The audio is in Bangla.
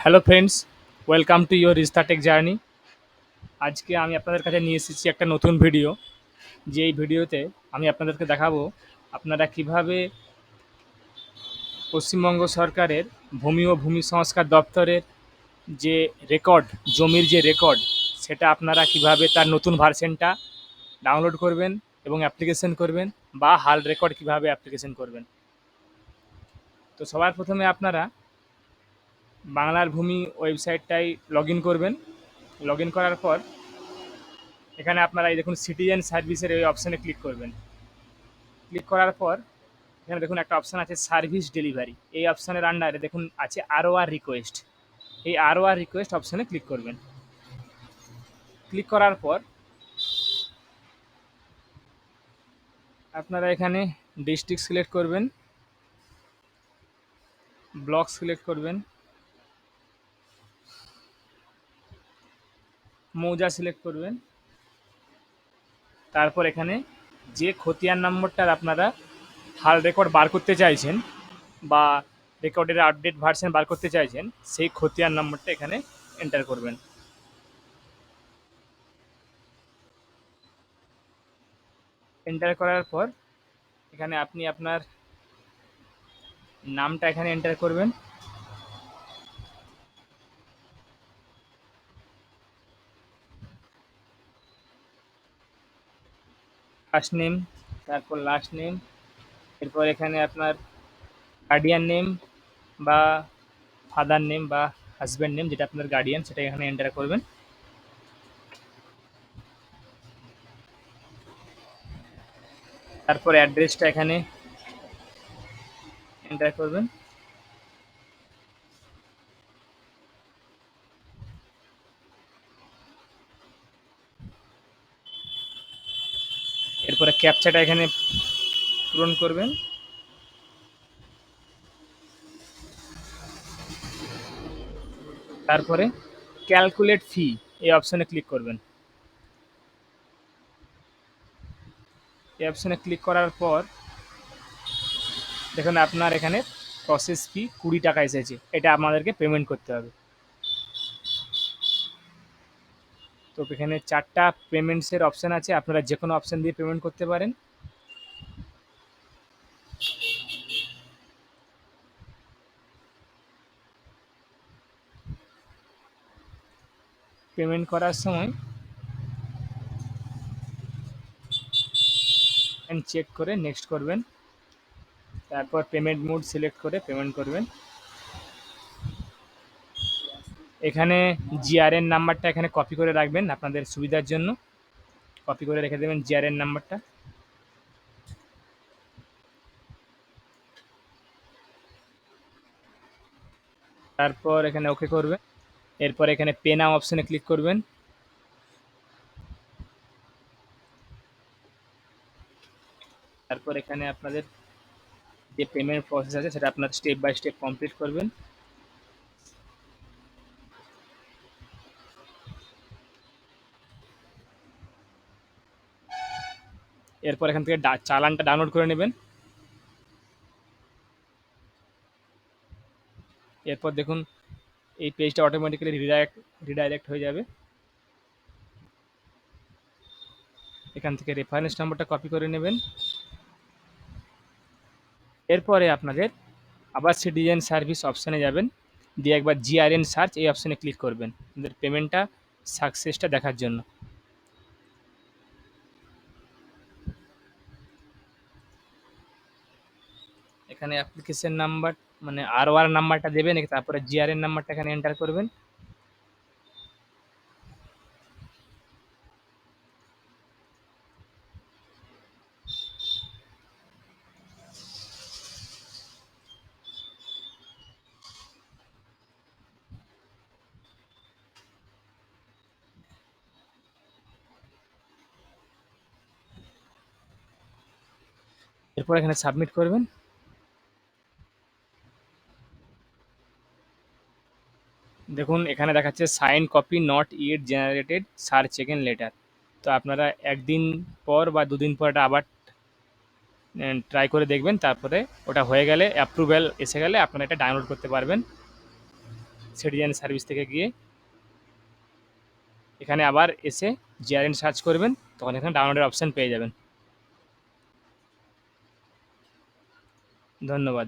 Hello friends, welcome to your Rista tech journey. আজকে আমি আপনাদের কাছে নিয়ে এসেছি একটা নতুন ভিডিও। যে এই ভিডিওতে আমি আপনাদেরকে দেখাবো আপনারা কিভাবে পশ্চিমবঙ্গ সরকারের ভূমি ও ভূমি সংস্কার দপ্তরের যে রেকর্ড, জমির যে রেকর্ড, সেটা আপনারা কিভাবে তার নতুন ভার্সনটা ডাউনলোড করবেন এবং অ্যাপ্লিকেশন করবেন, বা হাল রেকর্ড কিভাবে অ্যাপ্লিকেশন করবেন। তো সবার প্রথমে আপনারা বাংলার ভূমি ওয়েবসাইটটায় লগ ইন করবেন। লগ ইন করার পর এখানে আপনারা এই দেখুন সিটিজেন সার্ভিসের এই অপশানে ক্লিক করবেন। ক্লিক করার পর এখানে দেখুন একটা অপশান আছে সার্ভিস ডেলিভারি। এই অপশানের আন্ডারে দেখুন আছে আরওআর রিকোয়েস্ট। এই আরওআর রিকোয়েস্ট অপশানে ক্লিক করবেন। ক্লিক করার পর আপনারা এখানে ডিস্ট্রিক্ট সিলেক্ট করবেন, ব্লক সিলেক্ট করবেন, মৌজা সিলেক্ট করবেন। তারপর এখানে যে খতিয়ান নম্বরটার আপনারা হাল রেকর্ড বার করতে চাইছেন বা রেকর্ডের আপডেট ভার্সন বার করতে চাইছেন, সেই খতিয়ান নম্বরটা এখানে এন্টার করবেন। এন্টার করার পর এখানে আপনি আপনার নামটা এখানে এন্টার করবেন। ফার্স্ট নেম, তারপর লাস্ট নেম, এরপর এখানে আপনার গার্ডিয়ান নেম বা ফাদার নেম বা হাজব্যান্ড নেম, যেটা আপনার গার্ডিয়ান, সেটা এখানে এন্টার করবেন। তারপর অ্যাড্রেসটা এখানে এন্টার করবেন। এরপরে ক্যাপচাটা এখানে পূরণ করবেন। তারপরে ক্যালকুলেট ফি এই অপশানে ক্লিক করবেন। এই অপশানে ক্লিক করার পর দেখুন আপনার এখানে প্রসেস ফি 20 টাকা এসেছে। এটা আমাদেরকে পেমেন্ট করতে হবে। তো এখানে 4টা পেমেন্টসের অপশান আছে, আপনারা যে কোনো অপশান দিয়ে পেমেন্ট করতে পারেন। পেমেন্ট করার সময় চেক করে নেক্সট করবেন। তারপর পেমেন্ট মোড সিলেক্ট করে পেমেন্ট করবেন। এখানে জিআরএন নাম্বারটা এখানে কপি করে রাখবেন আপনাদের সুবিধার জন্য। কপি করে রেখে দেবেন জিআরএন নাম্বারটা। তারপর এখানে ওকে করবেন। এরপর এখানে পে নাও অপশানে ক্লিক করবেন। তারপর এখানে আপনাদের যে পেমেন্ট প্রসেস আছে সেটা আপনার স্টেপ বাই স্টেপ কমপ্লিট করবেন। এরপর এখান থেকে চালানটা ডাউনলোড করে নেবেন। এরপর দেখুন এই পেজটা অটোমেটিক্যালি রিডাইরেক্ট হয়ে যাবে। এখান থেকে রেফারেন্স নাম্বারটা কপি করে নেবেন। এরপরে আপনাদের আবার সিটিজেন সার্ভিস অপশানে যাবেন, দিয়ে একবার জিআরএন সার্চ এই অপশানে ক্লিক করবেন আপনাদের পেমেন্টটা সাকসেসটা দেখার জন্য। এখানে অ্যাপ্লিকেশন নাম্বার মানে আরওআর নাম্বারটা দেবেন, তারপরে জিআরএন নাম্বারটা এখানে এন্টার করবেন। এরপর এখানে সাবমিট করবেন। দেখুন এখানে দেখাচ্ছে sign copy not yet generated, search again later. তো আপনারা একদিন পর বা দুদিন পর এটা আবার ট্রাই করে দেখবেন। তারপরে ওটা হয়ে গেলে, অ্যাপ্রুভ্যাল এসে গেলে আপনারা এটা ডাউনলোড করতে পারবেন। সিটিজেন সার্ভিস থেকে গিয়ে এখানে আবার এসে জিআরএন সার্চ করবেন, তখন এখানে ডাউনলোডের অপশান পেয়ে যাবেন। ধন্যবাদ।